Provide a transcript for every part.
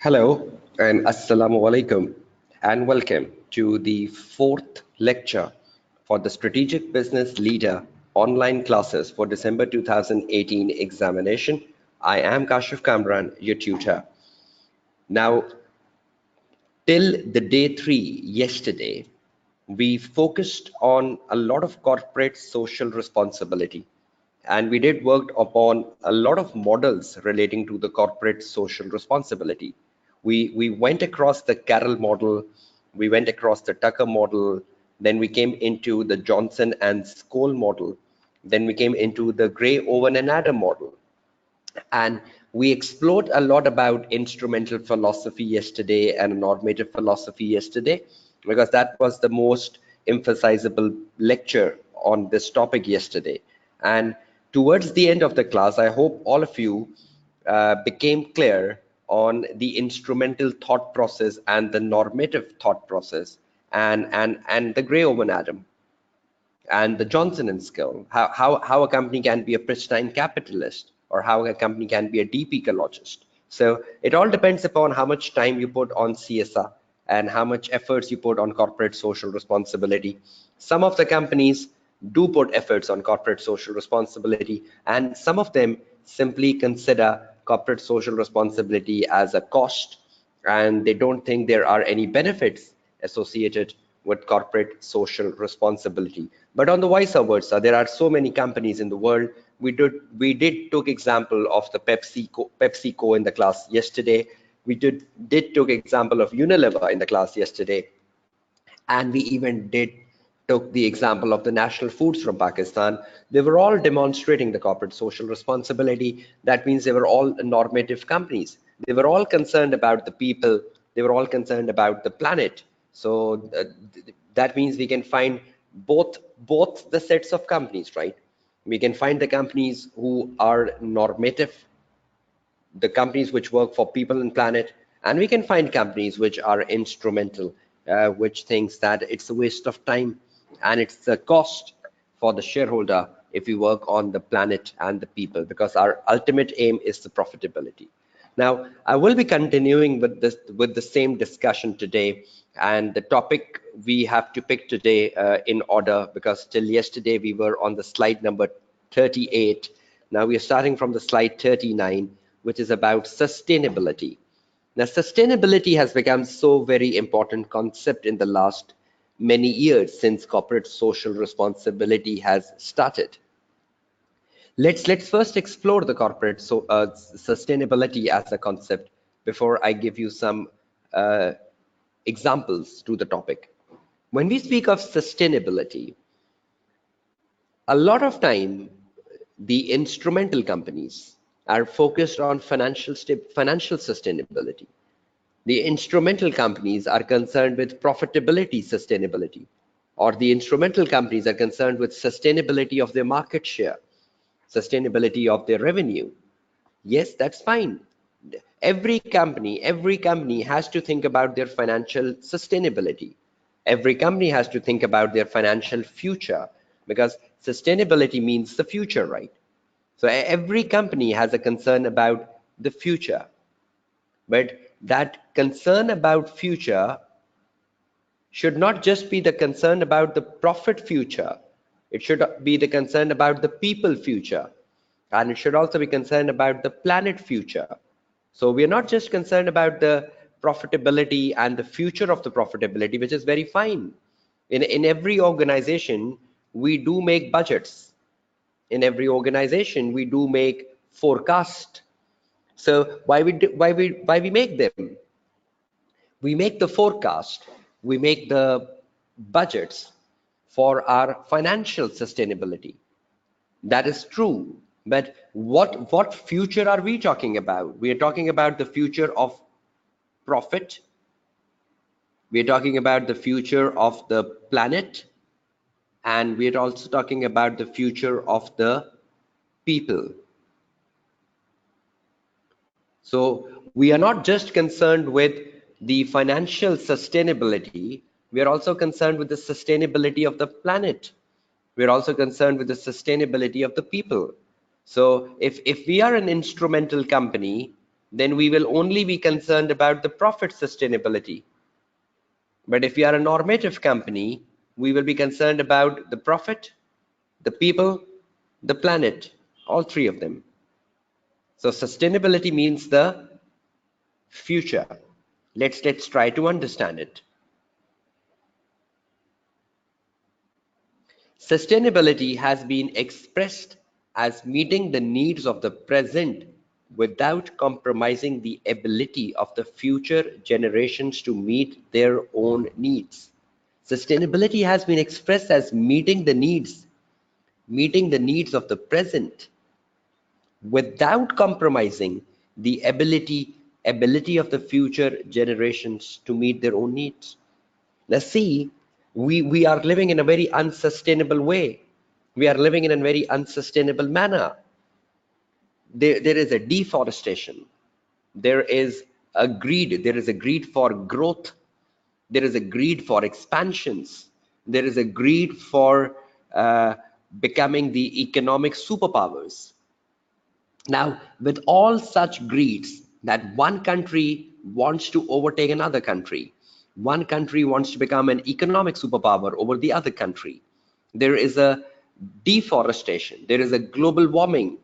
Hello and Assalamu alaikum and welcome to the fourth lecture for the Strategic Business Leader online classes for December 2018 examination. I am Kashif Kamran, your tutor. Now, till the day 3 yesterday, we focused on a lot of corporate social responsibility, and we did work upon a lot of models relating to the corporate social responsibility. We went across the Carroll model, we went across the Tucker model, then we came into the Johnson and Scholl model, then we came into the Gray, Owen and Adam model. And we explored a lot about instrumental philosophy yesterday and normative philosophy yesterday, because that was the most emphasizable lecture on this topic yesterday. And towards the end of the class, I hope all of you became clear on the instrumental thought process and the normative thought process and the Gray-Owen atom and the Johnson and Skill, how a company can be a pristine capitalist or how a company can be a deep ecologist. So it all depends upon how much time you put on CSR and how much efforts you put on corporate social responsibility. Some of the companies do put efforts on corporate social responsibility, and some of them simply consider corporate social responsibility as a cost, and they don't think there are any benefits associated with corporate social responsibility. But on the vice versa, there are so many companies in the world. We did took example of the PepsiCo in the class yesterday. We did took example of Unilever in the class yesterday, and we even did took the example of the national foods from Pakistan. They were all demonstrating the corporate social responsibility. That means they were all normative companies. They were all concerned about the people. They were all concerned about the planet. So that means we can find both the sets of companies, right? We can find the companies who are normative, the companies which work for people and planet, and we can find companies which are instrumental, which thinks that it's a waste of time and it's a cost for the shareholder if we work on the planet and the people, because our ultimate aim is the profitability. Now, I will be continuing with the same discussion today, and the topic we have to pick today in order, because till yesterday we were on the slide number 38. Now we are starting from the slide 39, which is about sustainability. Now, sustainability has become so very important concept in the last many years since corporate social responsibility has started. Let's first explore the corporate sustainability as a concept before I give you some examples to the topic. When we speak of sustainability, a lot of time the instrumental companies are focused on financial sustainability. The instrumental companies are concerned with profitability sustainability, or the instrumental companies are concerned with sustainability of their market share, sustainability of their revenue. Yes, that's fine. Every company has to think about their financial sustainability. Every company has to think about their financial future, because sustainability means the future, right? So every company has a concern about the future, but that concern about future should not just be the concern about the profit future. It should be the concern about the people future, and it should also be concerned about the planet future. So we are not just concerned about the profitability and the future of the profitability, which is very fine. In every organization, we do make budgets. In every organization, we do make forecast. So why we make them? We make the forecast, we make the budgets for our financial sustainability. That is true. But what future are we talking about? We are talking about the future of profit. We are talking about the future of the planet. And we are also talking about the future of the people. So we are not just concerned with the financial sustainability, we are also concerned with the sustainability of the planet. We're also concerned with the sustainability of the people. So if we are an instrumental company, then we will only be concerned about the profit sustainability. But if we are a normative company, we will be concerned about the profit, the people, the planet, all three of them. So sustainability means the future. Let's try to understand it. Sustainability has been expressed as meeting the needs of the present without compromising the ability of the future generations to meet their own needs. Sustainability has been expressed as meeting the needs of the present without compromising the ability of the future generations to meet their own needs. Now see, we are living in a very unsustainable way. We are living in a very unsustainable manner. There is a deforestation. There is a greed. There is a greed for growth. There is a greed for expansions. There is a greed for becoming the economic superpowers. Now, with all such greeds that one country wants to overtake another country, one country wants to become an economic superpower over the other country, there is a deforestation, there is a global warming.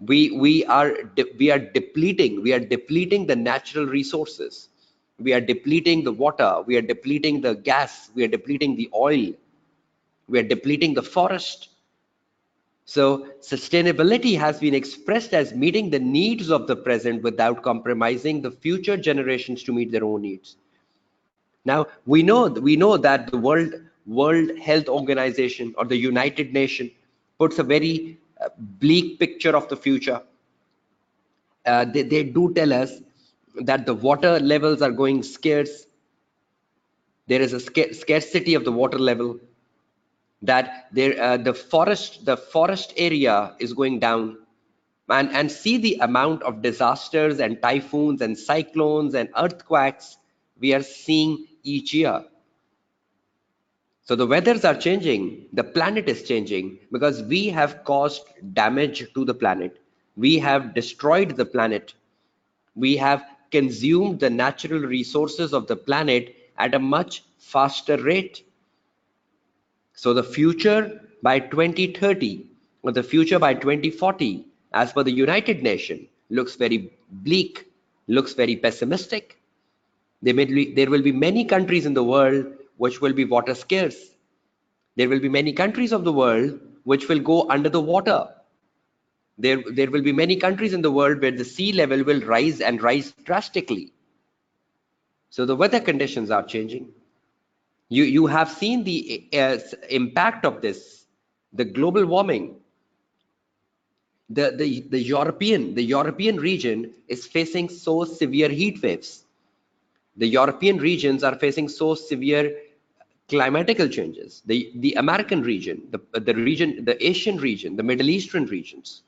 We are depleting the natural resources. We are depleting the water, we are depleting the gas, we are depleting the oil, we are depleting the forest. So sustainability has been expressed as meeting the needs of the present without compromising the future generations to meet their own needs. Now we know that the World Health Organization or the United Nations puts a very bleak picture of the future. They do tell us that the water levels are going scarce. There is a scarcity of the water level, that the forest area is going down, and see the amount of disasters and typhoons and cyclones and earthquakes we are seeing each year. So the weathers are changing, the planet is changing because we have caused damage to the planet. We have destroyed the planet. We have consumed the natural resources of the planet at a much faster rate. So the future by 2030 or the future by 2040, as per the United Nations, looks very bleak, looks very pessimistic. There will be many countries in the world which will be water scarce. There will be many countries of the world which will go under the water. There will be many countries in the world where the sea level will rise and rise drastically. So the weather conditions are changing. You have seen the impact of this, the global warming. The European region is facing so severe heat waves. The European regions are facing so severe climatical changes. The American region, the Asian region, the Middle Eastern regions.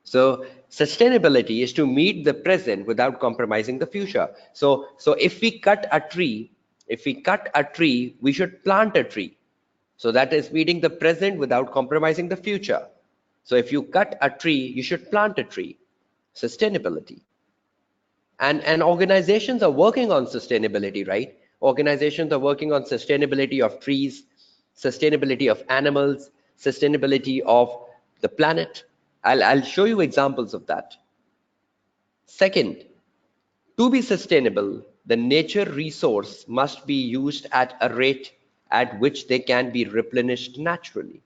So sustainability is to meet the present without compromising the future. So if we cut a tree, we should plant a tree. So that is meeting the present without compromising the future. So if you cut a tree, you should plant a tree. Sustainability. And organizations are working on sustainability, right? Organizations are working on sustainability of trees, sustainability of animals, sustainability of the planet. I'll show you examples of that. Second, to be sustainable, the nature resource must be used at a rate at which they can be replenished naturally.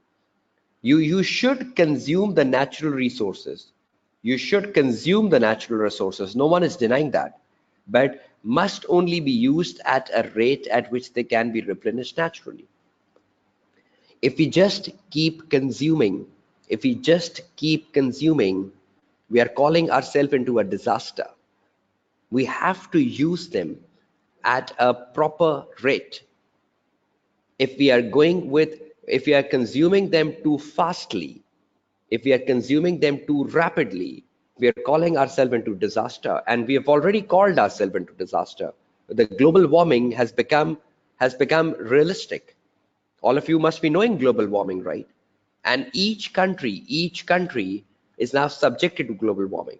You should consume the natural resources. You should consume the natural resources. No one is denying that, but must only be used at a rate at which they can be replenished naturally. If we just keep consuming, we are calling ourselves into a disaster. We have to use them at a proper rate. If we are consuming them too fastly, if we are consuming them too rapidly, we are calling ourselves into disaster, and we have already called ourselves into disaster. The global warming has become realistic. All of you must be knowing global warming, right? And each country is now subjected to global warming.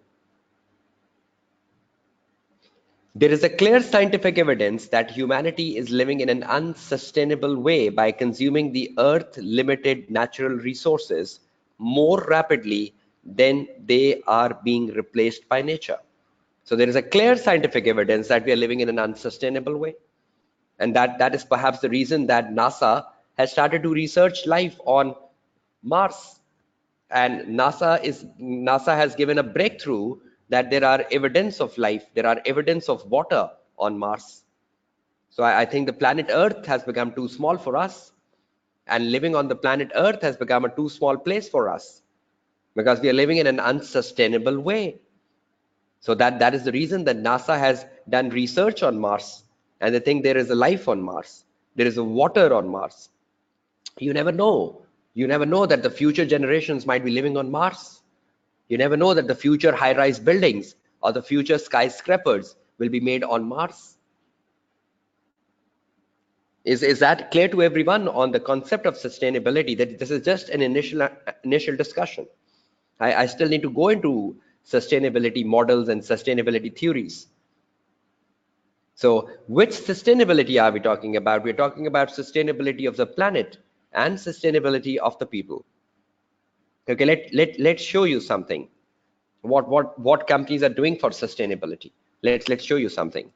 There is a clear scientific evidence that humanity is living in an unsustainable way by consuming the earth limited natural resources more rapidly than they are being replaced by nature. So there is a clear scientific evidence that we are living in an unsustainable way. And that is perhaps the reason that NASA has started to research life on Mars. And NASA has given a breakthrough that there are evidence of life, there are evidence of water on Mars. So I think the planet Earth has become too small for us, and living on the planet Earth has become a too small place for us because we are living in an unsustainable way. So that is the reason that NASA has done research on Mars, and they think there is a life on Mars, there is a water on Mars. You never know. You never know that the future generations might be living on Mars. You never know that the future high-rise buildings or the future skyscrapers will be made on Mars. Is that clear to everyone on the concept of sustainability? That this is just an initial discussion. I still need to go into sustainability models and sustainability theories. So which sustainability are we talking about? We're talking about sustainability of the planet and sustainability of the people. Okay, let's show you something. What companies are doing for sustainability. Let's show you something.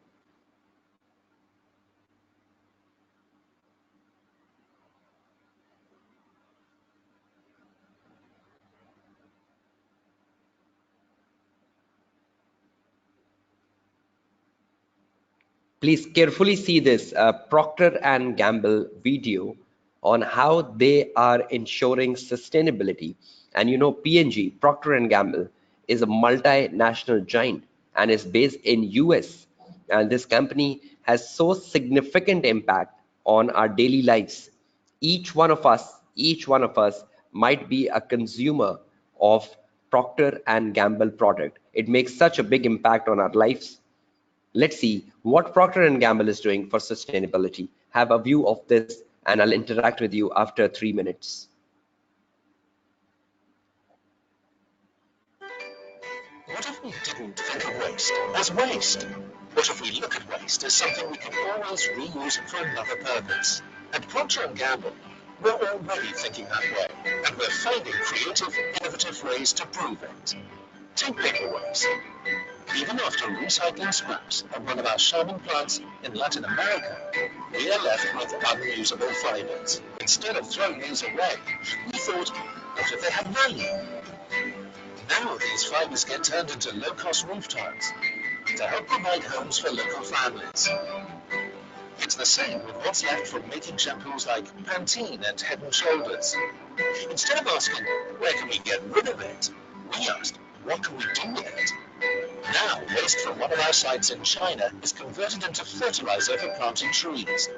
Please carefully see this Procter and Gamble video on how they are ensuring sustainability. And you know, P&G, Procter and Gamble, is a multinational giant and is based in US. And this company has so significant impact on our daily lives. Each one of us might be a consumer of Procter and Gamble product. It makes such a big impact on our lives. Let's see what Procter & Gamble is doing for sustainability. Have a view of this and I'll interact with you after 3 minutes. What if we didn't think of waste as waste? What if we look at waste as something we can always reuse for another purpose? At Procter & Gamble, we're already thinking that way, and we're finding creative, innovative ways to prove it. Take paper waste. Even after recycling scraps at one of our sharpening plants in Latin America, we are left with unusable fibers. Instead of throwing these away, we thought, what if they had value? Now these fibers get turned into low-cost roof tiles to help provide homes for local families. It's the same with what's left from making shampoos like Pantene and Head & Shoulders. Instead of asking, where can we get rid of it? We asked, what can we do with it? Now, waste from one of our sites in China is converted into fertilizer for planting trees,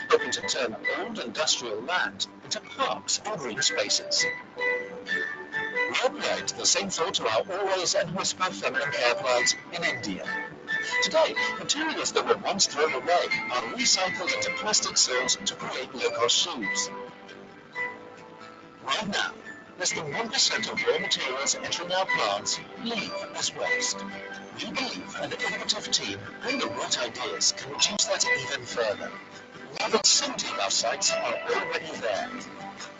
hoping to turn old industrial land into parks and green spaces. We applied the same thought to our Always and Whisper feminine care plants in India. Today, materials that were once thrown away are recycled into plastic soles to create low-cost shoes. Right now, less than 1% of raw materials entering our plants leave as waste. We believe an innovative team and the right ideas can reduce that even further. More than 70 of our sites are already there.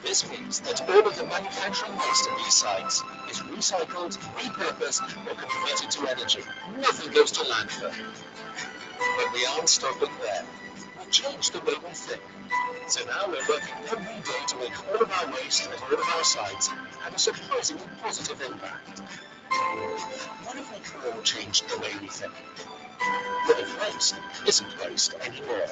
This means that all of the manufacturing waste at these sites is recycled, repurposed, or converted to energy. Nothing goes to landfill. But we aren't stopping there. We've changed the way we think. So now we're working every day to make all of our waste at all of our sites have a surprisingly positive impact. What if we all changed the way we think? What if waste isn't waste anymore?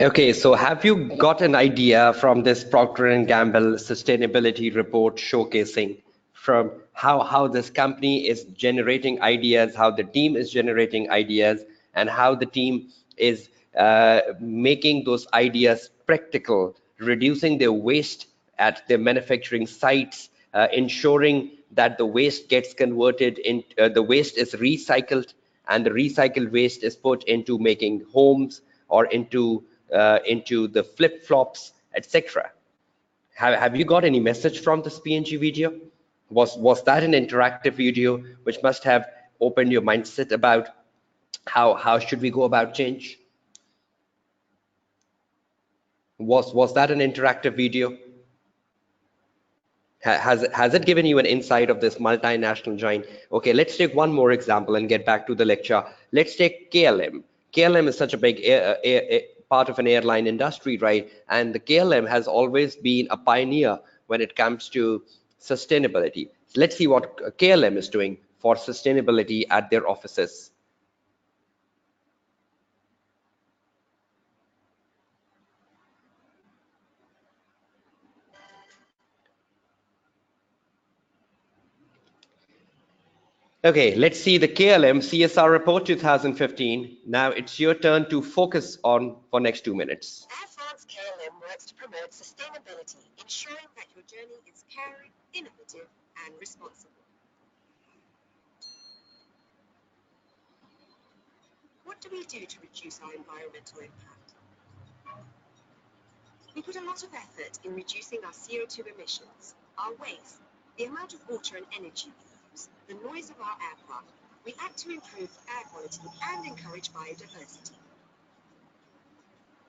Okay, so have you got an idea from this Procter and Gamble sustainability report showcasing from how this company is generating ideas, how the team is generating ideas, and how the team is making those ideas practical, reducing their waste at their manufacturing sites, ensuring that the waste gets converted in, the waste is recycled, and the recycled waste is put into making homes or into the flip-flops, etc. Have you got any message from this PNG video? Was that an interactive video which must have opened your mindset about how should we go about change? Was that an interactive video? Has it given you an insight of this multinational giant? Okay, let's take one more example and get back to the lecture. Let's take KLM. KLM is such a big part of an airline industry, right? And the KLM has always been a pioneer when it comes to sustainability. So let's see what KLM is doing for sustainability at their offices. Okay, let's see the KLM CSR report 2015. Now it's your turn to focus on for next 2 minutes. Air France KLM works to promote sustainability, ensuring that your journey is caring, innovative, and responsible. What do we do to reduce our environmental impact? We put a lot of effort in reducing our CO2 emissions, our waste, the amount of water and energy we use, the noise of our aircraft. We act to improve air quality and encourage biodiversity.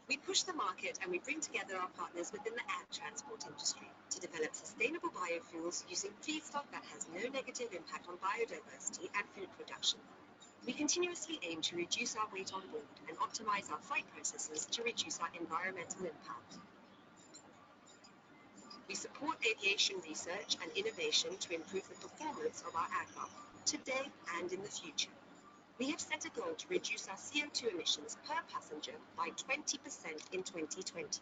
We push the market and we bring together our partners within the air transport industry to develop sustainable biofuels using feedstock that has no negative impact on biodiversity and food production. We continuously aim to reduce our weight on board and optimize our flight processes to reduce our environmental impact. We support aviation research and innovation to improve the performance of our aircraft today and in the future. We have set a goal to reduce our CO2 emissions per passenger by 20% in 2020.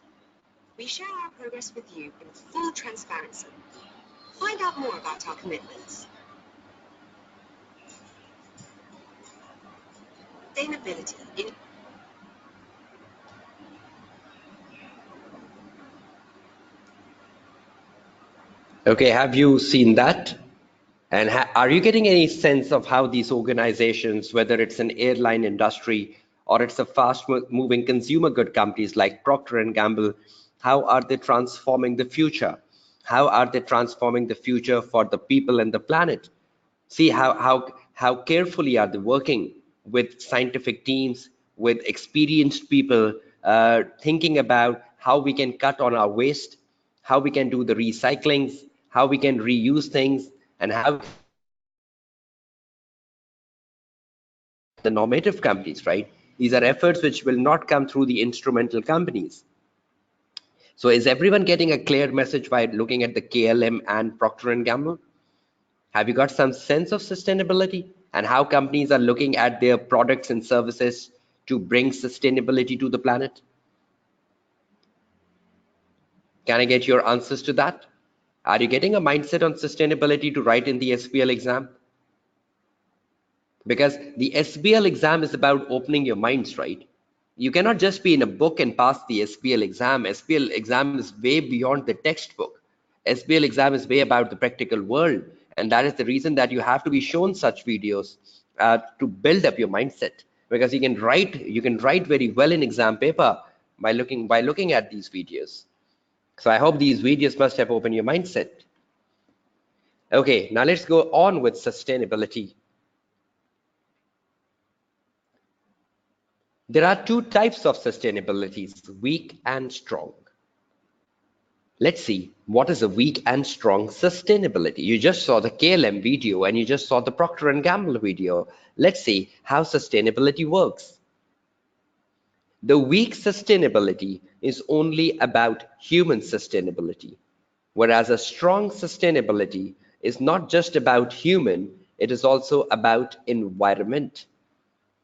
We share our progress with you in full transparency. Find out more about our commitments. Sustainability in Okay, have you seen that? And are you getting any sense of how these organizations, whether it's an airline industry or it's a fast-moving consumer good companies like Procter and Gamble, how are they transforming the future? How are they transforming the future for the people and the planet? See how carefully are they working with scientific teams, with experienced people, thinking about how we can cut on our waste, how we can do the recyclings, how we can reuse things, and how the normative companies, right? These are efforts which will not come through the instrumental companies. So is everyone getting a clear message by looking at the KLM and Procter and Gamble? Have you got some sense of sustainability and how companies are looking at their products and services to bring sustainability to the planet? Can I get your answers to that? Are you getting a mindset on sustainability to write in the SBL exam? Because the SBL exam is about opening your minds, right? You cannot just be in a book and pass the SBL exam. SBL exam is way beyond the textbook. SBL exam is way about the practical world. And that is the reason that you have to be shown such videos to build up your mindset. Because you can write very well in exam paper by looking at these videos. So I hope these videos must have opened your mindset. Okay, now let's go on with sustainability. There are two types of sustainabilities, weak and strong. Let's see, what is a weak and strong sustainability? You just saw the KLM video and you just saw the Procter and Gamble video. Let's see how sustainability works. The weak sustainability is only about human sustainability, whereas a strong sustainability is not just about human, it is also about environment.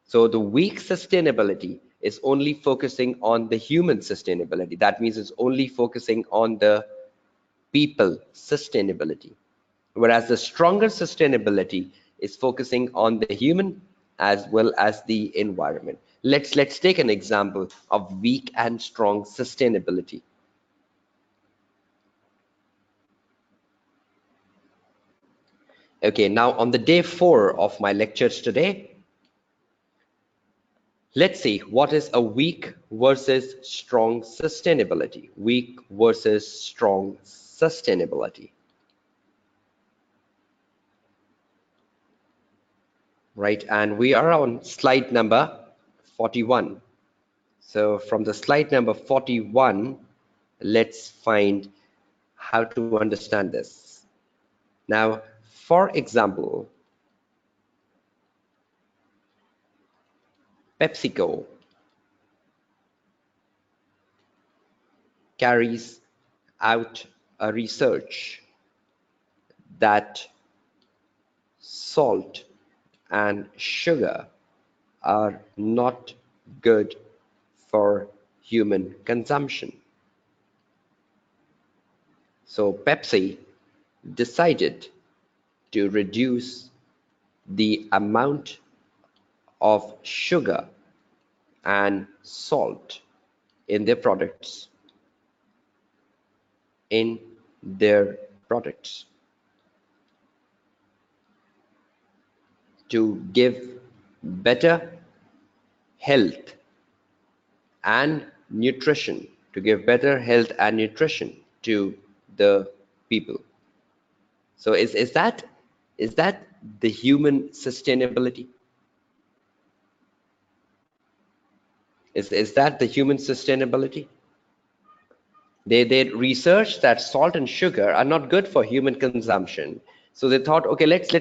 So the weak sustainability is only focusing on the human sustainability. That means it's only focusing on the people sustainability. Whereas the stronger sustainability is focusing on the human as well as the environment. Let's take an example of weak and strong sustainability. Okay, now on the day 4 of my lectures today, Let's see what is a weak versus strong sustainability. Weak versus strong sustainability. Right, and we are on slide number 41. So from the slide number 41, let's find how to understand this. Now, for example, PepsiCo carries out a research that salt and sugar are not good for human consumption. So Pepsi decided to reduce the amount of sugar and salt in their products in their products to give better health and nutrition, to give better health and nutrition to the people. So is that the human sustainability? Is that the human sustainability? They researched that salt and sugar are not good for human consumption. So they thought, okay, let's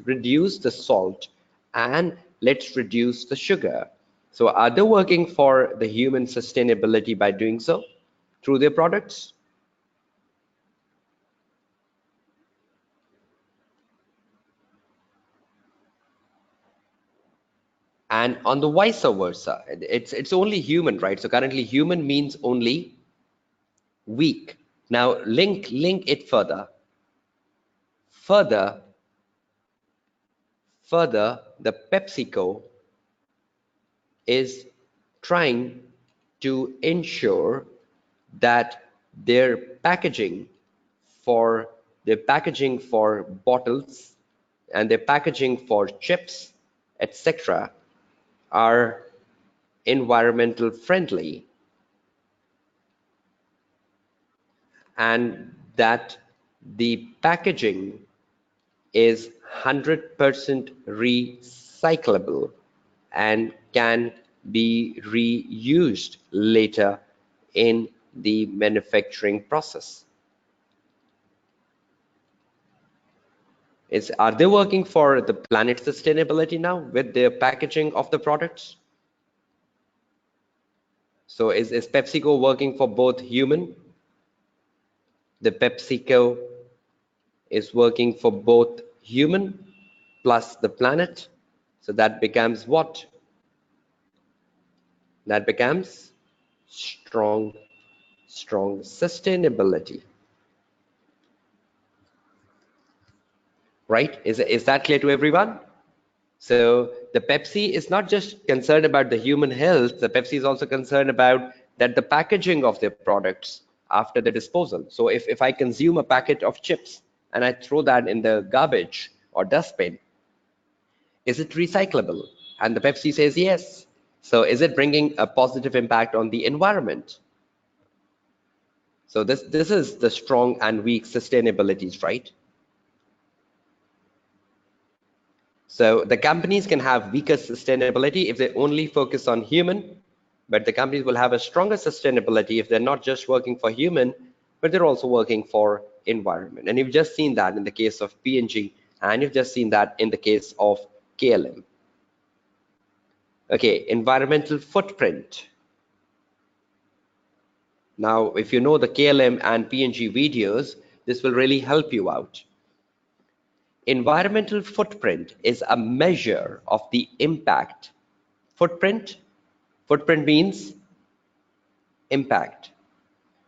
reduce the salt and let's reduce the sugar. So are they working for the human sustainability by doing so through their products? And on the vice versa, it's only human, right? So currently human means only weak. Now link it further. Further, the PepsiCo is trying to ensure that their packaging for bottles and their packaging for chips, etc., are environmental friendly, and that the packaging is 100% recyclable and can be reused later in the manufacturing process. Are they working for the planet sustainability now with their packaging of the products? So is PepsiCo working for both human? The PepsiCo is working for both human plus the planet. So that becomes what? That becomes strong sustainability. Right? Is that clear to everyone? So the Pepsi is not just concerned about the human health, the Pepsi is also concerned about that the packaging of their products after the disposal. So if I consume a packet of chips and I throw that in the garbage or dustbin, is it recyclable? And the Pepsi says yes. So is it bringing a positive impact on the environment? So this is the strong and weak sustainabilities, right? So the companies can have weaker sustainability if they only focus on human, but the companies will have a stronger sustainability if they're not just working for human, but they're also working for environment. And you've just seen that in the case of P&G, and you've just seen that in the case of KLM. Okay, environmental footprint. Now, if you know the KLM and P&G videos, this will really help you out. Environmental footprint is a measure of the impact. Footprint means impact.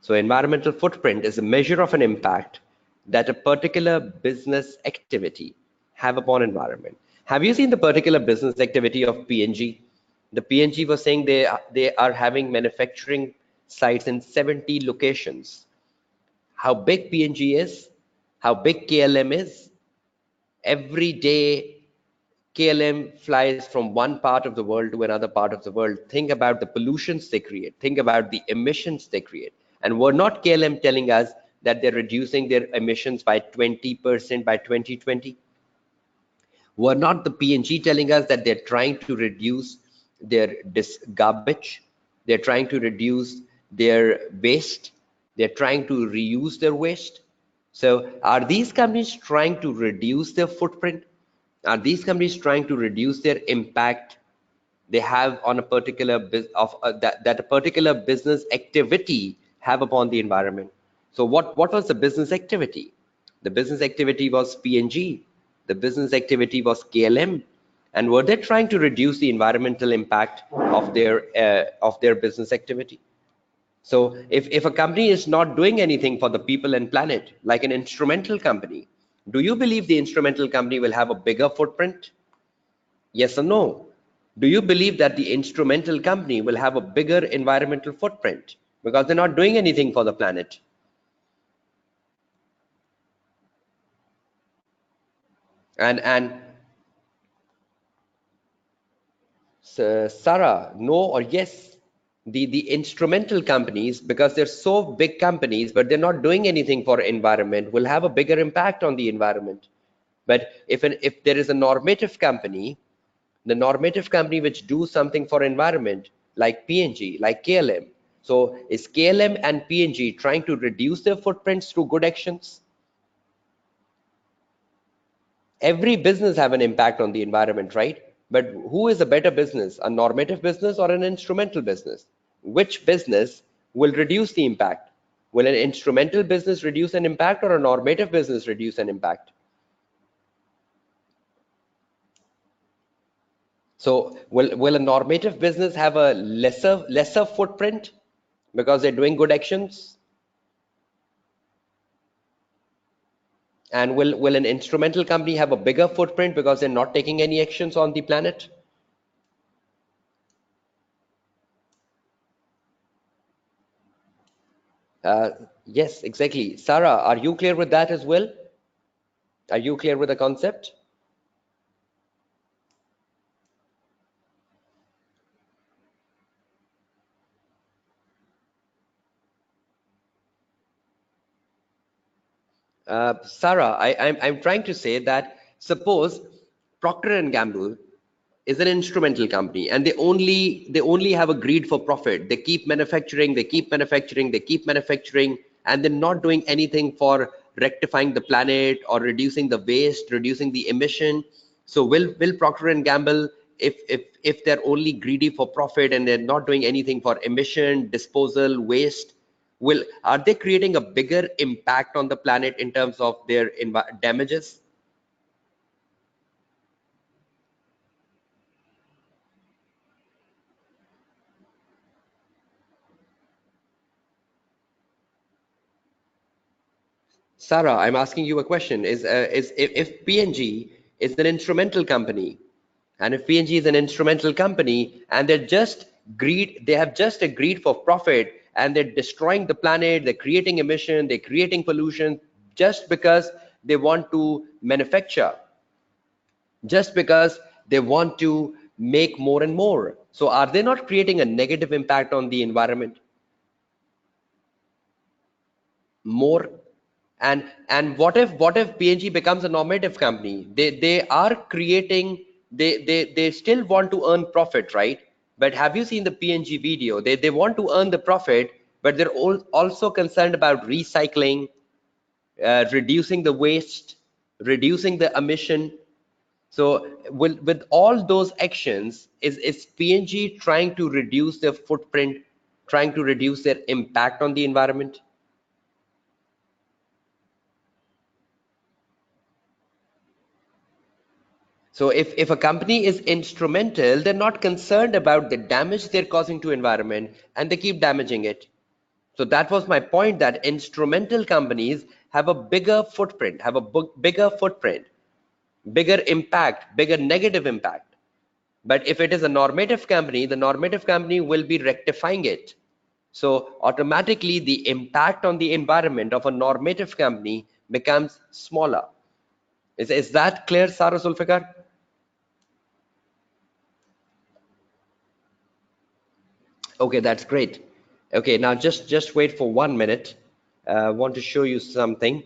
So environmental footprint is a measure of an impact that a particular business activity have upon environment. Have you seen the particular business activity of P&G? The P&G was saying they are having manufacturing sites in 70 locations. How big P&G is, how big KLM is, every day KLM flies from one part of the world to another part of the world. Think about the pollutions they create. Think about the emissions they create. And were not KLM telling us that they're reducing their emissions by 20% by 2020? Were not the PNG telling us that they're trying to reduce their garbage? They're trying to reduce their waste. They're trying to reuse their waste. So are these companies trying to reduce their footprint? Are these companies trying to reduce their impact they have on a particular that a particular business activity have upon the environment? So what was the business activity? The business activity was PNG. The business activity was KLM. And were they trying to reduce the environmental impact of their business activity? So if a company is not doing anything for the people and planet, like an instrumental company, do you believe the instrumental company will have a bigger footprint? Yes or no? Do you believe that the instrumental company will have a bigger environmental footprint because they're not doing anything for the planet? And Sarah, no or yes? The instrumental companies, because they're so big companies, but they're not doing anything for environment, will have a bigger impact on the environment. But if there is a normative company, the normative company which do something for environment, like PNG, like KLM. So is KLM and PNG trying to reduce their footprints through good actions? Every business have an impact on the environment, right? But who is a better business, a normative business or an instrumental business? Which business will reduce the impact? Will an instrumental business reduce an impact or a normative business reduce an impact? So will a normative business have a lesser footprint because they're doing good actions? And will an instrumental company have a bigger footprint because they're not taking any actions on the planet? Yes, exactly. Sarah, are you clear with that as well? Are you clear with the concept? Sarah, I'm trying to say that suppose Procter and Gamble is an instrumental company and they only have a greed for profit. They keep manufacturing, they keep manufacturing, they keep manufacturing, and they're not doing anything for rectifying the planet or reducing the waste, reducing the emission. So will Procter and Gamble, if they're only greedy for profit and they're not doing anything for emission, disposal, waste, will are they creating a bigger impact on the planet in terms of their damages? Sarah, I'm asking you a question. Is if PNG is an instrumental company, and if PNG is an instrumental company, and they have just agreed for profit, and they're destroying the planet, they're creating emission, they're creating pollution, just because they want to manufacture, just because they want to make more and more. So are they not creating a negative impact on the environment? More. And what if PNG becomes a normative company? They are creating, they still want to earn profit, right? But have you seen the PNG video? They want to earn the profit, but they're also concerned about recycling, reducing the waste, reducing the emission. So with all those actions, is PNG trying to reduce their footprint, trying to reduce their impact on the environment? So if a company is instrumental, they're not concerned about the damage they're causing to environment, and they keep damaging it. So that was my point, that instrumental companies have a bigger footprint, bigger footprint, bigger impact, bigger negative impact. But if it is a normative company, the normative company will be rectifying it. So automatically the impact on the environment of a normative company becomes smaller. Is that clear, Sarah Zulfikar? Okay, that's great. Okay, now just wait for 1 minute. Want to show you something.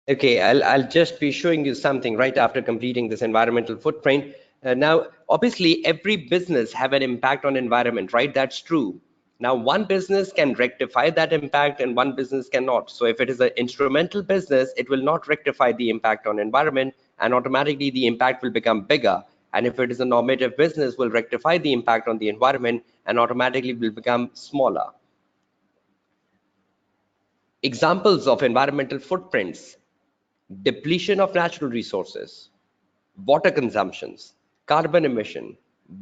Okay, I'll just be showing you something right after completing this environmental footprint. Now, obviously, every business have an impact on environment, right? That's true. Now, one business can rectify that impact and one business cannot. So if it is an instrumental business, it will not rectify the impact on environment and automatically the impact will become bigger. And if it is a normative business, will rectify the impact on the environment and automatically will become smaller. Examples of environmental footprints: depletion of natural resources, water consumptions, carbon emission,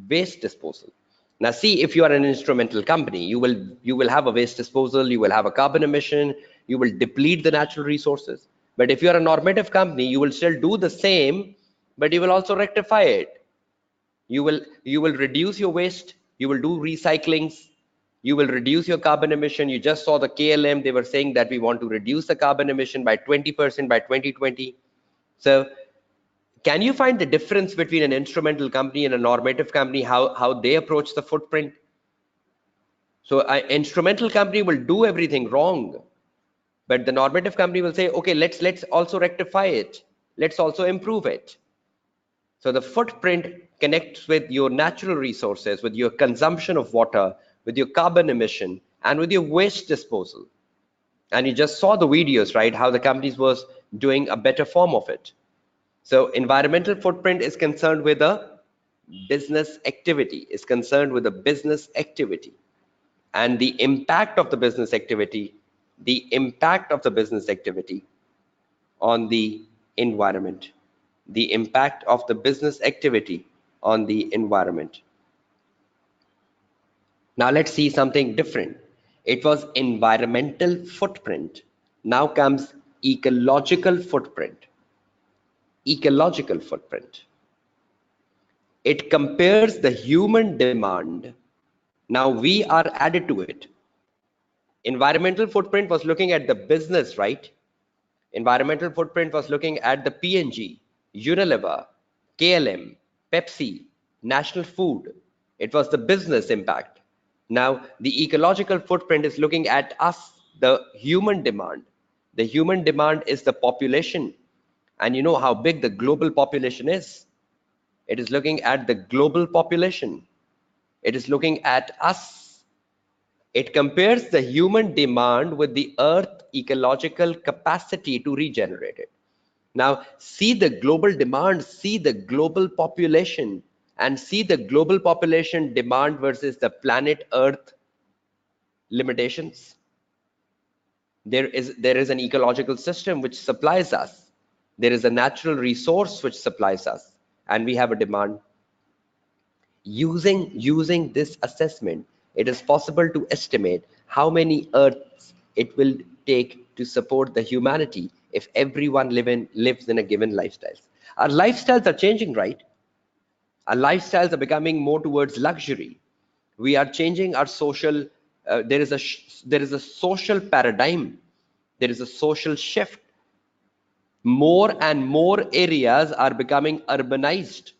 waste disposal. Now see, if you are an instrumental company, you will have a waste disposal, you will have a carbon emission, you will deplete the natural resources. But if you are a normative company, you will still do the same, but you will also rectify it. You will reduce your waste, you will do recyclings, you will reduce your carbon emission. You just saw the KLM, they were saying that we want to reduce the carbon emission by 20% by 2020. So can you find the difference between an instrumental company and a normative company, how they approach the footprint? So an instrumental company will do everything wrong, but the normative company will say, okay, let's also rectify it, let's also improve it. So the footprint connects with your natural resources, with your consumption of water, with your carbon emission, and with your waste disposal. And you just saw the videos, right? How the companies was doing a better form of it. So environmental footprint is concerned with a business activity, is concerned with a business activity. And the impact of the business activity, the impact of the business activity on the environment, the impact of the business activity on the environment. Now let's see something different. It was environmental footprint. Now comes ecological footprint. Ecological footprint. It compares the human demand. Now we are added to it. Environmental footprint was looking at the business, right? Environmental footprint was looking at the P&G, Unilever, KLM, Pepsi, National Food. It was the business impact. Now, the ecological footprint is looking at us, the human demand. The human demand is the population. And you know how big the global population is. It is looking at the global population. It is looking at us. It compares the human demand with the earth ecological capacity to regenerate it. Now, see the global demand, see the global population, and see the global population demand versus the planet Earth limitations. There is an ecological system which supplies us. There is a natural resource which supplies us, and we have a demand. Using this assessment, it is possible to estimate how many Earths it will take to support the humanity if everyone lives in a given lifestyle. Our lifestyles are changing, right? Our lifestyles are becoming more towards luxury. We are changing our social. There is a social paradigm. There is a social shift. More and more areas are becoming urbanized.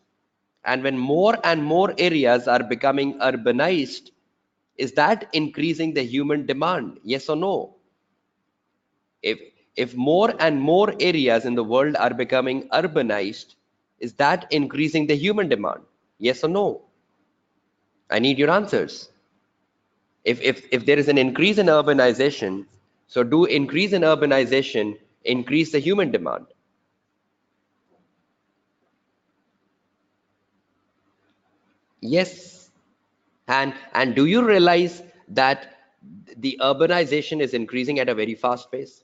And when more and more areas are becoming urbanized, is that increasing the human demand? Yes or no? If if more and more areas in the world are becoming urbanized, is that increasing the human demand? Yes or no? I need your answers. If there is an increase in urbanization, so do increase in urbanization increase the human demand? Yes. And do you realize that the urbanization is increasing at a very fast pace?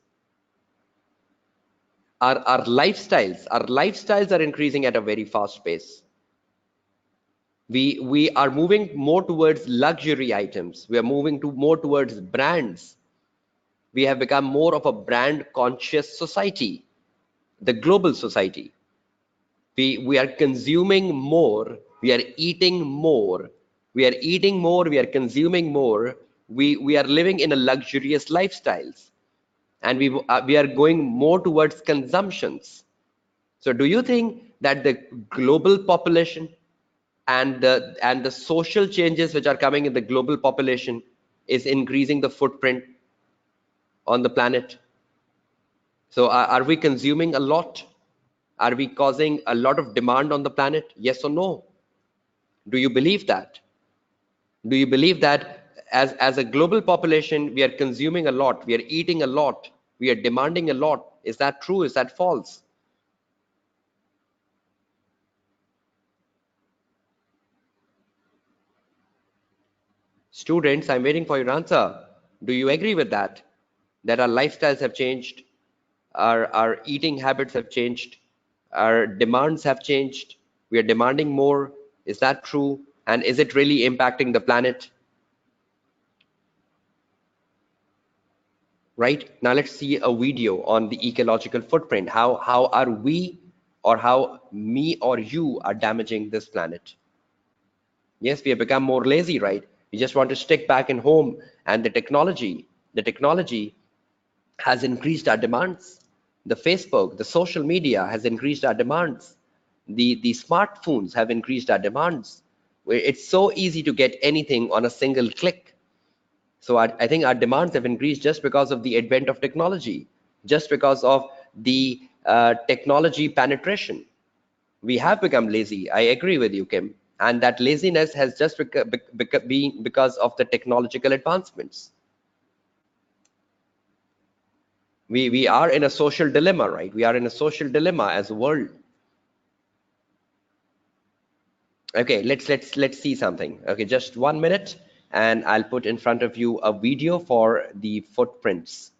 Our lifestyles are increasing at a very fast pace. We are moving more towards luxury items. We are moving to more towards brands. We have become more of a brand conscious society, the global society. We are consuming more, we are eating more, we are consuming more. We are living in a luxurious lifestyles, and we are going more towards consumptions. So do you think that the global population and the social changes which are coming in the global population is increasing the footprint on the planet? So are we consuming a lot? Are we causing a lot of demand on the planet? Yes or no? Do you believe that? Do you believe that as a global population, we are consuming a lot, we are eating a lot, we are demanding a lot? Is that true? Is that false? Students, I'm waiting for your answer. Do you agree with that? That our lifestyles have changed, our eating habits have changed, our demands have changed, we are demanding more. Is that true? And is it really impacting the planet? Right now, let's see a video on the ecological footprint. How are we, or how me or you are damaging this planet? Yes, we have become more lazy, right? We just want to stick back in home, and the technology has increased our demands. The Facebook, the social media has increased our demands. The smartphones have increased our demands. Where it's so easy to get anything on a single click. So I think our demands have increased just because of the advent of technology, just because of the technology penetration. We have become lazy. I agree with you, Kim. And that laziness has just been because of the technological advancements. We are in a social dilemma, right? We are in a social dilemma as a world. Okay, let's see something. Okay, just 1 minute, and I'll put in front of you a video for the footprints.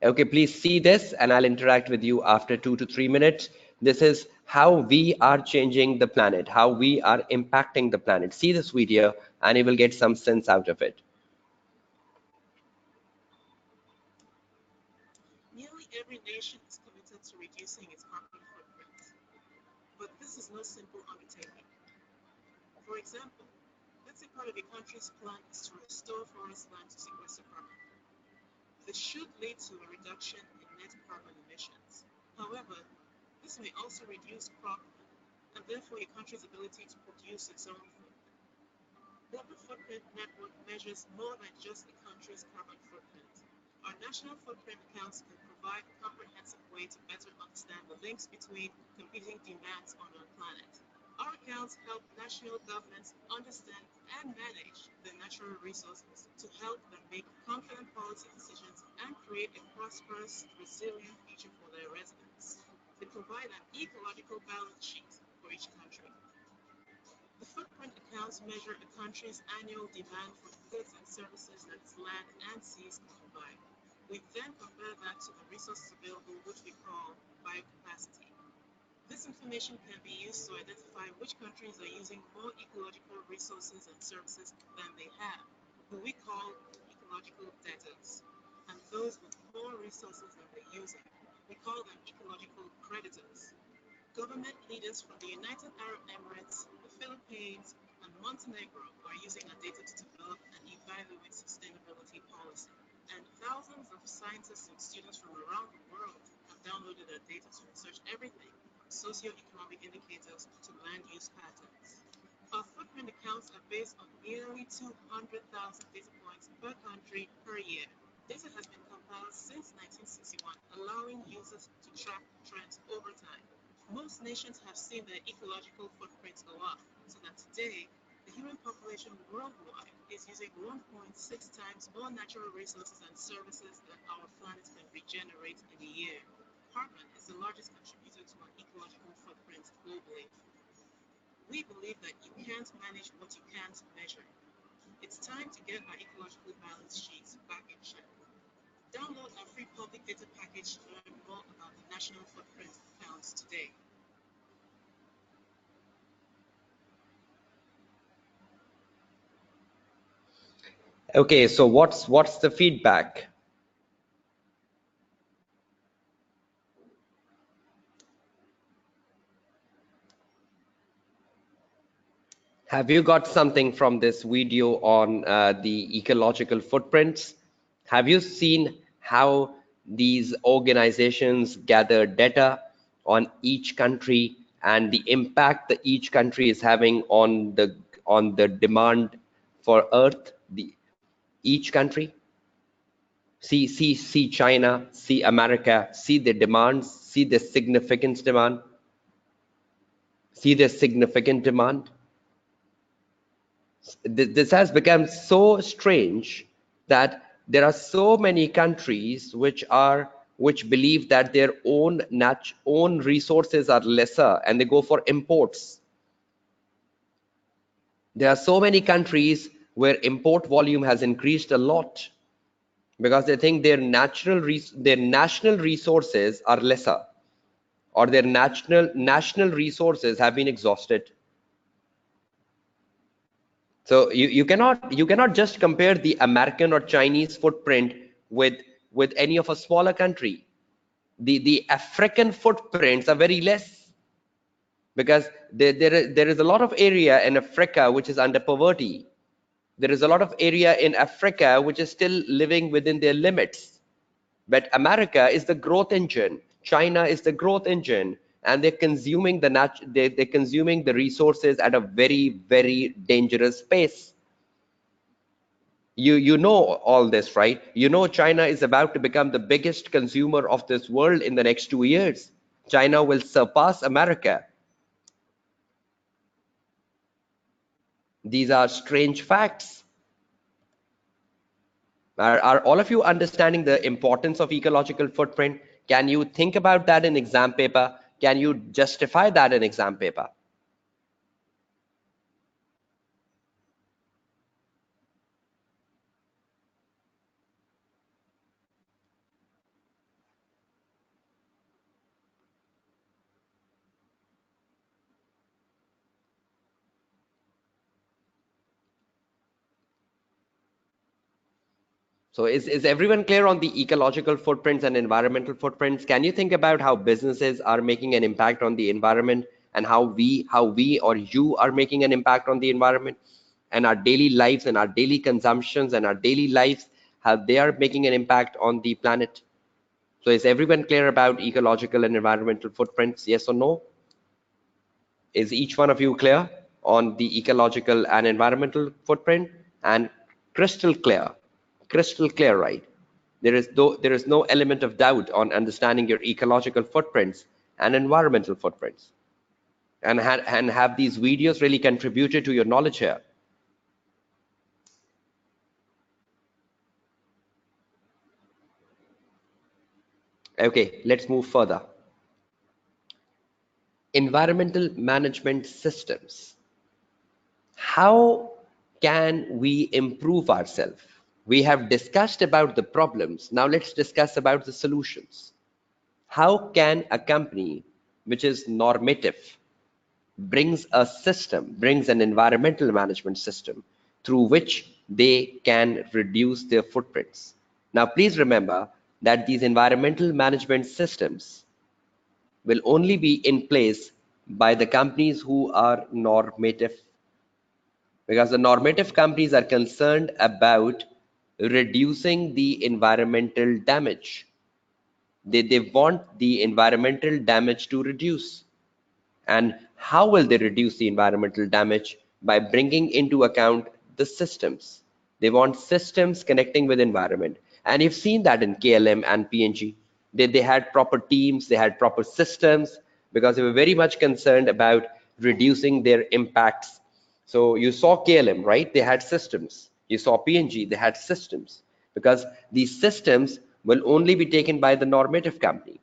Okay, please see this, and I'll interact with you after 2 to 3 minutes. This is how we are changing the planet, how we are impacting the planet. See this video, and you will get some sense out of it. Nearly every nation is committed to reducing its carbon footprint, but this is no simple undertaking. For example, let's say part of a country's plan is to restore forest land to sequester carbon. This should lead to a reduction in net carbon emissions. However, this may also reduce crop and therefore a country's ability to produce its own food. Global Footprint Network measures more than just a country's carbon footprint. Our national footprint accounts can provide a comprehensive way to better understand the links between competing demands on our planet. Our accounts help national governments understand and manage their natural resources to help them make confident policy decisions and create a prosperous, resilient future for their residents. They provide an ecological balance sheet for each country. The footprint accounts measure a country's annual demand for goods and services that its land and seas can provide. We then compare that to the resources available, which we call biocapacity. This information can be used to identify which countries are using more ecological resources and services than they have, who we call ecological debtors, and those with more resources than they're using. We call them ecological creditors. Government leaders from the United Arab Emirates, the Philippines, and Montenegro are using our data to develop and evaluate sustainability policy. And thousands of scientists and students from around the world have downloaded our data to research everything from socioeconomic indicators to land use patterns. Our footprint accounts are based on nearly 200,000 data points per country per year. Data has been compiled since 1961, allowing users to track trends over time. Most nations have seen their ecological footprints go up, so that today, the human population worldwide is using 1.6 times more natural resources and services than our planet can regenerate in a year. Carbon is the largest contributor to our ecological footprint globally. We believe that you can't manage what you can't measure. It's time to get our ecological balance sheets back in check. Download our free public data package to learn more about the national footprint accounts today. Okay, so what's the feedback? Have you got something from this video on the ecological footprints? Have you seen how these organizations gather data on each country and the impact that each country is having on the demand for Earth? Each country. See China, see America, see the demands, see the significant demand, see the significant demand. This has become so strange that there are so many countries which believe that their own resources are lesser and they go for imports. There are so many countries where import volume has increased a lot because they think their national resources are lesser, or their national resources have been exhausted. So you cannot just compare the American or Chinese footprint with any of a smaller country. The African footprints are very less because there is a lot of area in Africa which is under poverty. There is a lot of area in Africa which is still living within their limits. But America is the growth engine. China is the growth engine, and they're consuming they're consuming the resources at a very dangerous pace. You know all this, right? You know China is about to become the biggest consumer of this world in the next 2 years. China will surpass America. These are strange facts. Are all of you understanding the importance of ecological footprint? Can you think about that in exam paper? Can you justify that in exam paper? So is everyone clear on the ecological footprints and environmental footprints? Can you think about how businesses are making an impact on the environment, and how we or you are making an impact on the environment, and our daily lives and our daily consumptions and our daily lives, how they are making an impact on the planet? So is everyone clear about ecological and environmental footprints? Yes or no? Is each one of you clear on the ecological and environmental footprint? And crystal clear, right? There is no element of doubt on understanding your ecological footprints and environmental footprints. And have these videos really contributed to your knowledge here? Okay, let's move further. Environmental management systems. How can we improve ourselves? We have discussed about the problems. Now let's discuss about the solutions. How can a company which is normative brings a system, brings an environmental management system through which they can reduce their footprints? Now, please remember that these environmental management systems will only be in place by the companies who are normative, because the normative companies are concerned about reducing the environmental damage. They want the environmental damage to reduce. And how will they reduce the environmental damage? By bringing into account the systems. They want systems connecting with environment. And you've seen that in KLM and PNG. They had proper teams, they had proper systems, because they were very much concerned about reducing their impacts. So you saw KLM, right? They had systems. You saw PNG, they had systems, because these systems will only be taken by the normative company,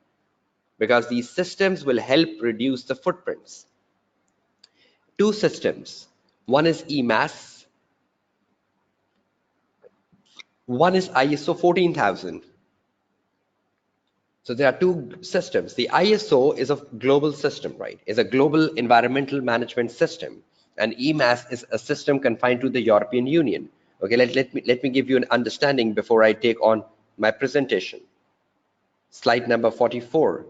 because these systems will help reduce the footprints. Two systems. One is EMAS, one is ISO 14,000. So there are two systems. The ISO is a global system, right? Is a global environmental management system. And EMAS is a system confined to the European Union. Okay, let me give you an understanding before I take on my presentation. Slide number 44.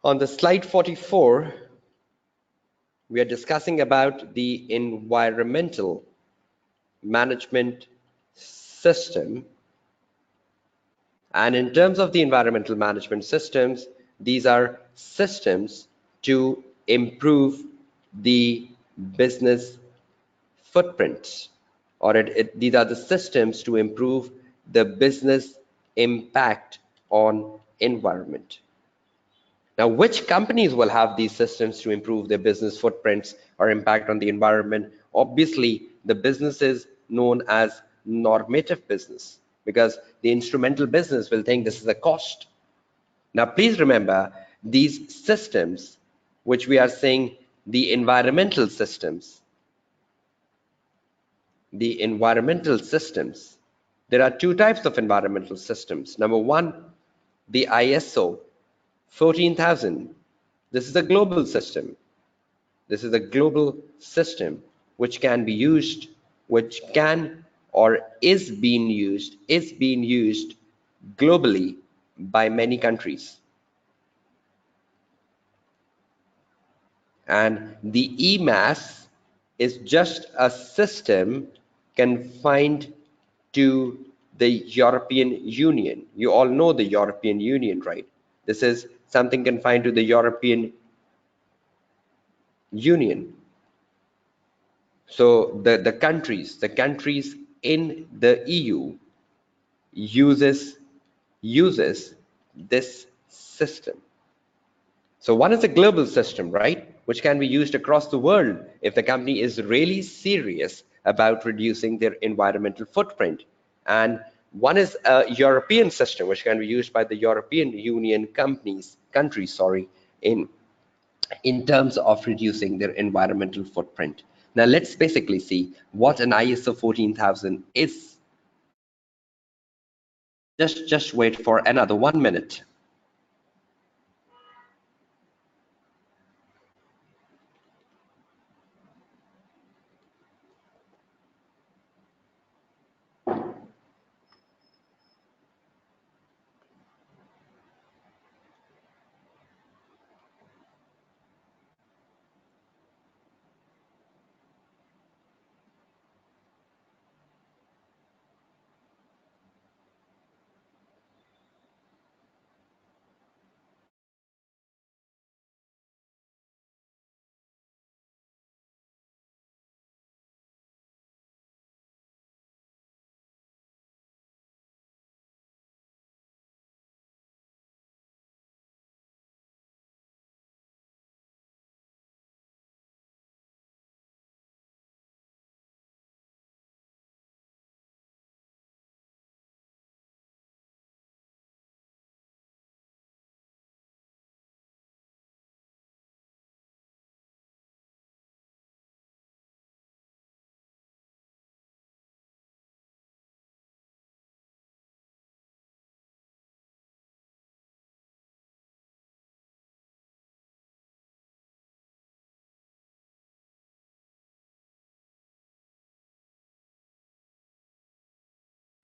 On the slide 44, we are discussing about the environmental management system. And in terms of the environmental management systems, these are systems to improve the business footprints, or these are the systems to improve the business impact on environment. Now, which companies will have these systems to improve their business footprints or impact on the environment? Obviously, the businesses known as normative business, because the instrumental business will think this is a cost. Now, please remember these systems, which we are saying the environmental systems. The environmental systems. There are two types of environmental systems. Number one, the ISO 14,000. This is a global system. This is a global system which can be used, which can or is being used globally by many countries. And the EMAS is just a system confined to the European Union. You all know the European Union, right? This is something confined to the European Union. So the countries in the EU uses this system. So one is a global system, right, which can be used across the world if the company is really serious about reducing their environmental footprint. And one is a European system, which can be used by the European Union countries, in terms of reducing their environmental footprint. Now let's basically see what an ISO 14,000 is. Just wait for another 1 minute.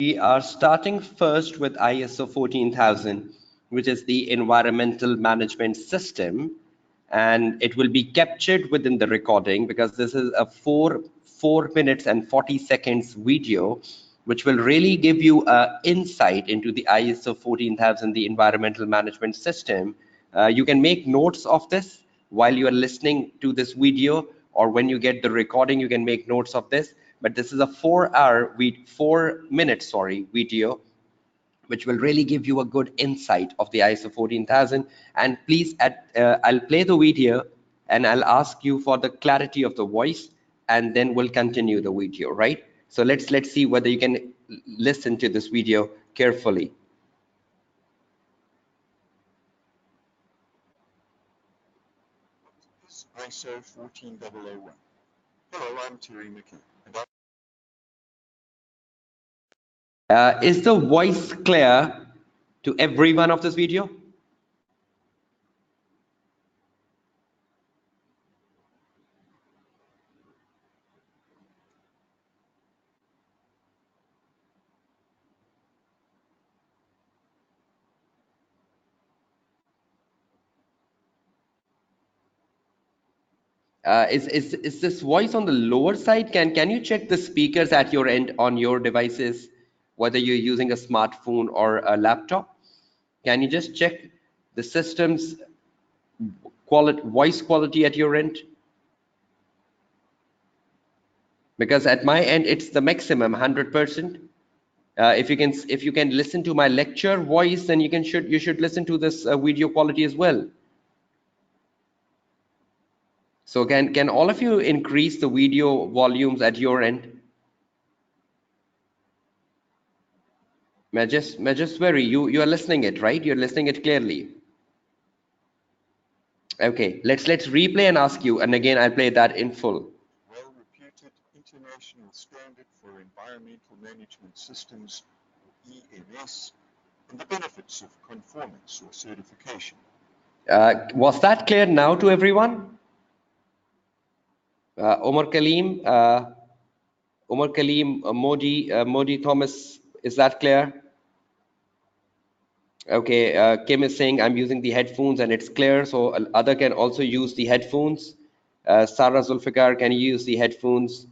We are starting first with ISO 14000, which is the Environmental Management System, and it will be captured within the recording because this is a 4 minutes and 40 seconds video, which will really give you an insight into the ISO 14000, the Environmental Management System. You can make notes of this while you are listening to this video, or when you get the recording, you can make notes of this. But this is a 4 minute, video, which will really give you a good insight of the ISO 14000. And please, I'll play the video and I'll ask you for the clarity of the voice, and then we'll continue the video, right? So let's see whether you can listen to this video carefully. ISO 14001. Hello, I'm Terry McKay, and Is the voice clear to everyone of this video? Is this voice on the lower side? Can you check the speakers at your end on your devices, whether you're using a smartphone or a laptop? Can you just check the system's voice quality at your end? Because at my end it's the maximum 100%. If you can listen to my lecture voice, then you should listen to this video quality as well. So can all of you increase the video volumes at your end? Majestwari, you are listening it, right? You're listening it clearly. Okay, let's replay and ask you, and again I'll play that in full. well-reputed international standard for environmental management systems, EMS, and the benefits of conformance or certification. Was that clear now to everyone? Omar Kaleem, Modi Thomas, is that clear? Okay, Kim is saying I'm using the headphones and it's clear, so other can also use the headphones. Sarah Zulfikar, can you use the headphones?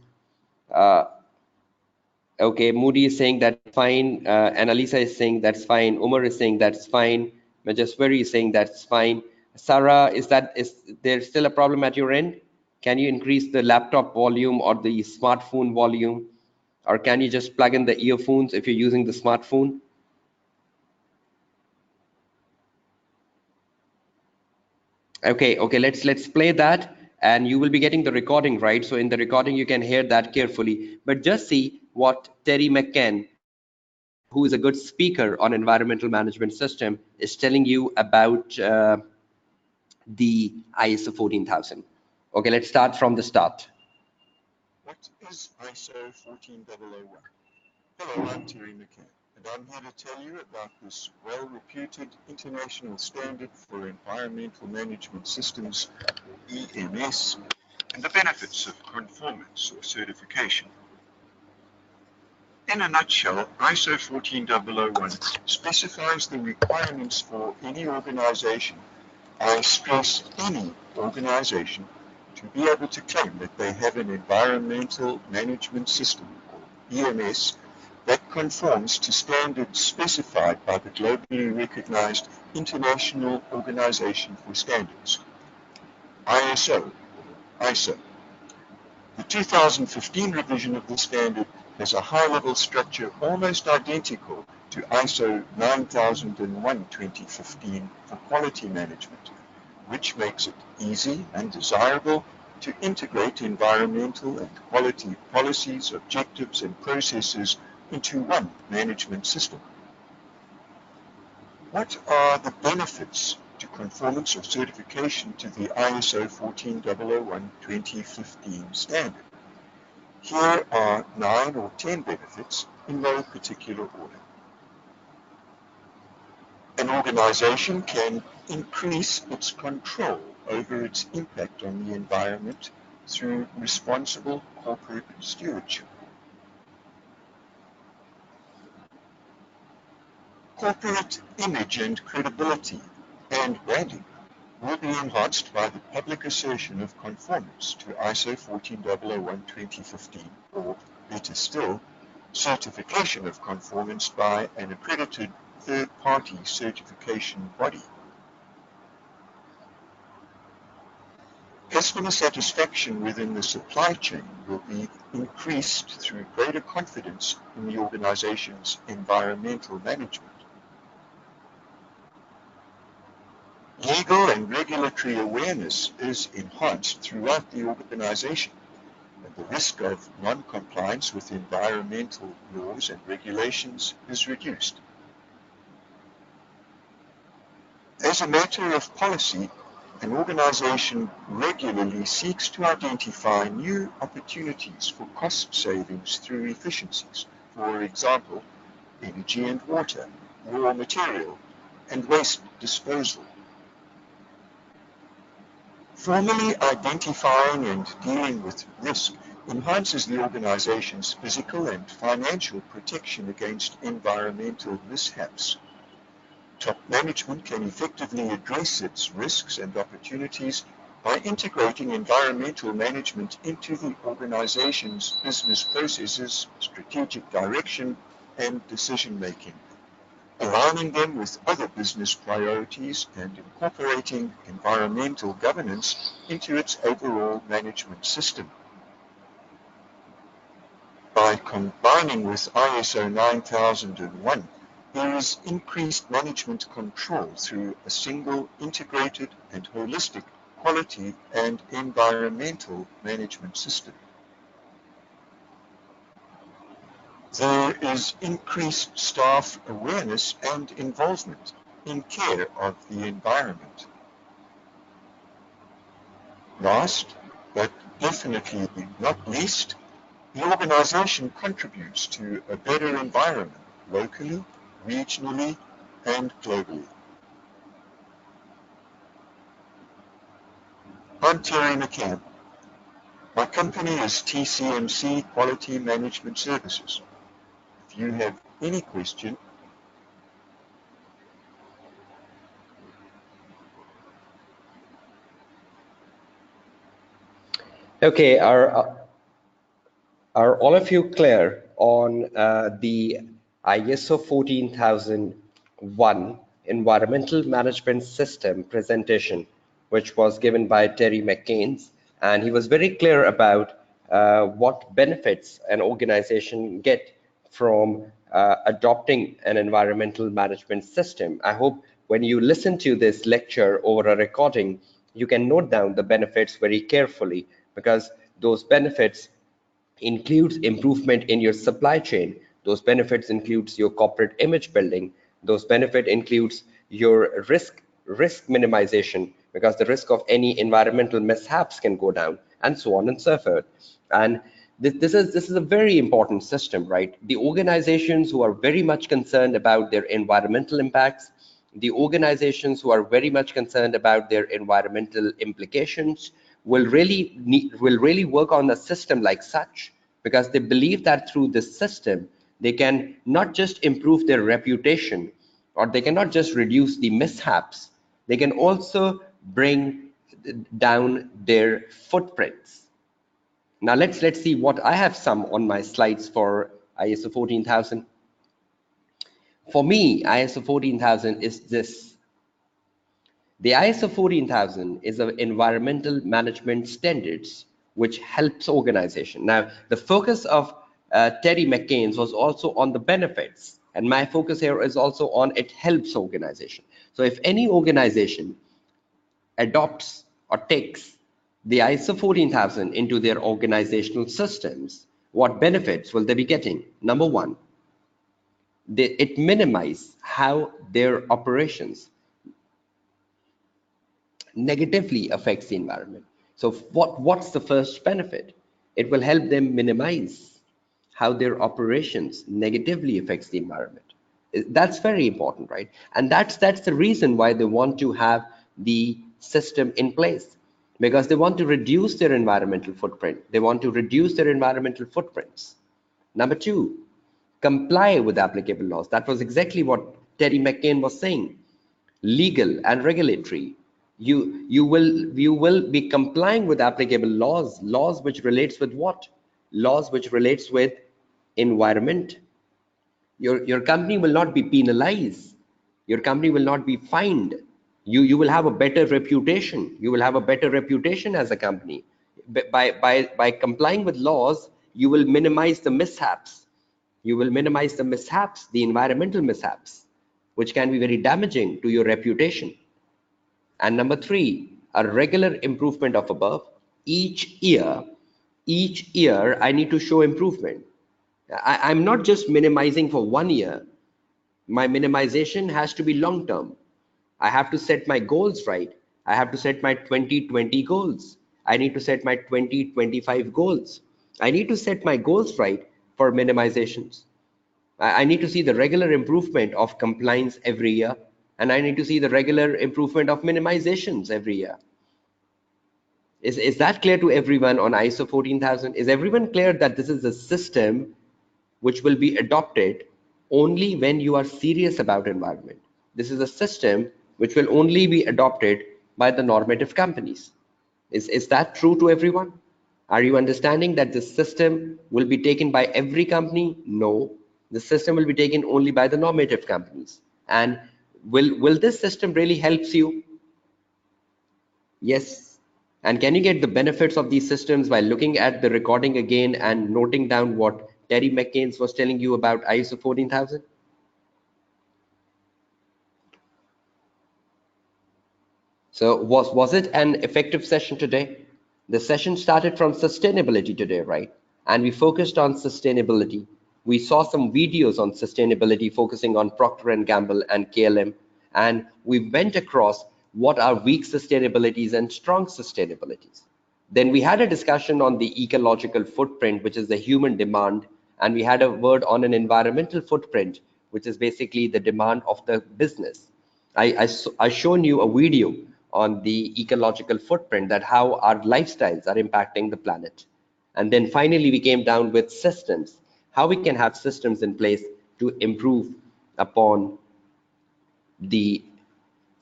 Okay, Moody is saying that's fine. Annalisa is saying that's fine. Umar is saying that's fine. Majaswari is saying that's fine. Sarah, is there still a problem at your end? Can you increase the laptop volume or the smartphone volume? Or can you just plug in the earphones if you're using the smartphone? Okay, let's play that, and you will be getting the recording, right? So in the recording you can hear that carefully, but just see what Terry McCann, who is a good speaker on environmental management system, is telling you about the ISO 14000. Okay, let's start from the start. What is ISO 14001? Hello, I'm Terry McKay, and I'm here to tell you about this well-reputed international standard for environmental management systems, EMS, and the benefits of conformance or certification. In a nutshell, ISO 14001 specifies the requirements for any organization, I stress any organization, to be able to claim that they have an environmental management system, or EMS, that conforms to standards specified by the globally recognized International Organization for Standards, ISO. The 2015 revision of the standard has a high-level structure almost identical to ISO 9001:2015 for quality management, which makes it easy and desirable to integrate environmental and quality policies, objectives, and processes into one management system. What are the benefits to conformance or certification to the ISO 14001:2015 standard? Here are 9 or 10 benefits in no particular order. An organization can increase its control over its impact on the environment through responsible corporate stewardship. corporate image and credibility and branding will be enhanced by the public assertion of conformance to ISO 14001:2015, or better still, certification of conformance by an accredited third-party certification body. Customer satisfaction within the supply chain will be increased through greater confidence in the organization's environmental management. Legal and regulatory awareness is enhanced throughout the organization, and the risk of non-compliance with environmental laws and regulations is reduced. As a matter of policy, an organization regularly seeks to identify new opportunities for cost savings through efficiencies, for example, energy and water, raw material, and waste disposal. Formally identifying and dealing with risk enhances the organization's physical and financial protection against environmental mishaps. Top management can effectively address its risks and opportunities by integrating environmental management into the organization's business processes, strategic direction, and decision-making, aligning them with other business priorities and incorporating environmental governance into its overall management system. By combining with ISO 9001, there is increased management control through a single, integrated, and holistic quality and environmental management system. There is increased staff awareness and involvement in care of the environment. Last, but definitely not least, the organization contributes to a better environment locally, regionally, and globally. I'm Terry McCann. My company is TCMC Quality Management Services. If you have any question, Okay, are all of you clear on the ISO 14001 Environmental Management System presentation, which was given by Terry McCain? And he was very clear about what benefits an organization get from adopting an environmental management system. I hope when you listen to this lecture over a recording, you can note down the benefits very carefully, because those benefits includes improvement in your supply chain. Those benefits includes your corporate image building. Those benefit includes your risk minimization, because the risk of any environmental mishaps can go down, and so on and so forth. And this is a very important system, right? The organizations who are very much concerned about their environmental impacts, the organizations who are very much concerned about their environmental implications will really work on a system like such, because they believe that through this system they can not just improve their reputation, or they cannot just reduce the mishaps, they can also bring down their footprints. Now let's see what I have some on my slides for ISO 14000. For me, ISO 14000 is this. The ISO 14000 is an environmental management standards which helps organization. Now, the focus of Terry McCain's was also on the benefits, and my focus here is also on it helps organization. So if any organization adopts or takes the ISO 14000 into their organizational systems, what benefits will they be getting? Number one, it minimizes how their operations negatively affects the environment. So what's the first benefit? It will help them minimize how their operations negatively affects the environment. That's very important, right? And that's the reason why they want to have the system in place, because they want to reduce their environmental footprint. They want to reduce their environmental footprints. Number two, comply with applicable laws. That was exactly what Terry McCain was saying, legal and regulatory. You will be complying with applicable laws which relates with what? Laws which relates with environment. Your company will not be penalized. Your company will not be fined. You will have a better reputation. You will have a better reputation as a company. By complying with laws, you will minimize the mishaps. You will minimize the mishaps, the environmental mishaps, which can be very damaging to your reputation. And number three, a regular improvement of above. Each year, I need to show improvement. I'm not just minimizing for 1 year. My minimization has to be long term. I have to set my goals right. I have to set my 2020 goals. I need to set my 2025 goals. I need to set my goals right for minimizations. I need to see the regular improvement of compliance every year, and I need to see the regular improvement of minimizations every year. Is that clear to everyone on ISO 14000? Is everyone clear that this is a system which will be adopted only when you are serious about environment? This is a system which will only be adopted by the normative companies. Is that true to everyone? Are you understanding that this system will be taken by every company? No, the system will be taken only by the normative companies. And will this system really helps you? Yes. And can you get the benefits of these systems by looking at the recording again and noting down what Terry McCain was telling you about ISO 14000? So was it an effective session today? The session started from sustainability today, right? And we focused on sustainability. We saw some videos on sustainability focusing on Procter and Gamble and KLM, and we went across what are weak sustainabilities and strong sustainabilities. Then we had a discussion on the ecological footprint, which is the human demand, and we had a word on an environmental footprint, which is basically the demand of the business. I shown you a video on the ecological footprint, that how our lifestyles are impacting the planet. And then finally, we came down with systems, how we can have systems in place to improve upon the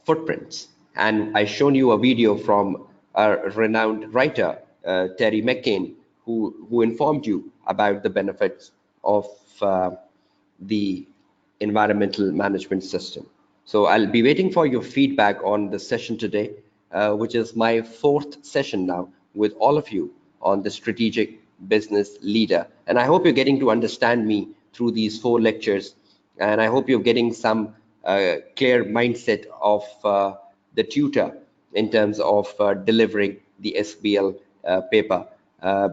footprints. And I shown you a video from a renowned writer, Terry McCain, who informed you about the benefits of the environmental management system. So I'll be waiting for your feedback on the session today, which is my fourth session now with all of you on the strategic business leader. And I hope you're getting to understand me through these 4 lectures. And I hope you're getting some clear mindset of the tutor in terms of delivering the SBL paper.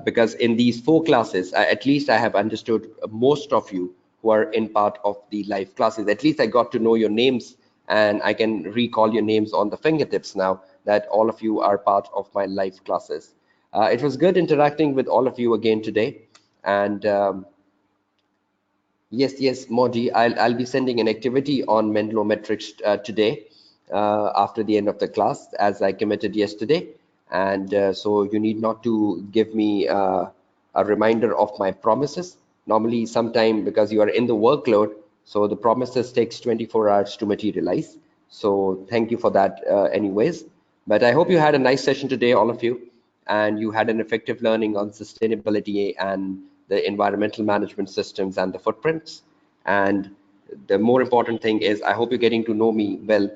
Because in these 4 classes, at least I have understood most of you who are in part of the live classes. At least I got to know your names, and I can recall your names on the fingertips now that all of you are part of my live classes. It was good interacting with all of you again today. And yes, Modi, I'll be sending an activity on Menlo metrics today after the end of the class, as I committed yesterday. And so you need not to give me a reminder of my promises. Normally, sometime because you are in the workload, so the promises takes 24 hours to materialize. So thank you for that anyways. But I hope you had a nice session today, all of you, and you had an effective learning on sustainability and the environmental management systems and the footprints. And the more important thing is, I hope you're getting to know me well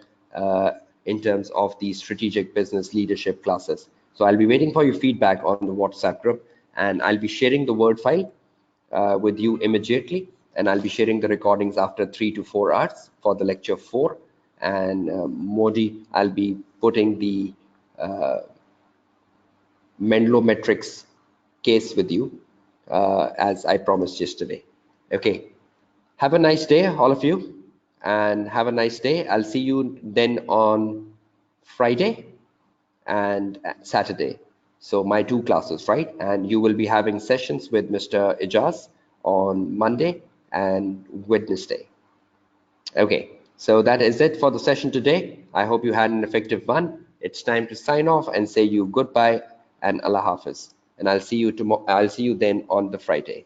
in terms of the strategic business leadership classes. So I'll be waiting for your feedback on the WhatsApp group, and I'll be sharing the Word file with you immediately. And I'll be sharing the recordings after 3 to 4 hours for the lecture 4. And Modi, I'll be putting the Menlo metrics case with you as I promised yesterday. Okay, have a nice day, all of you, and have a nice day. I'll see you then on Friday and Saturday. So my 2 classes, right? And you will be having sessions with Mr. Ijaz on Monday and Wednesday. Okay, so that is it for the session today. I hope you had an effective one. It's time to sign off and say you goodbye and Allah Hafiz. And I'll see you tomorrow. I'll see you then on the Friday.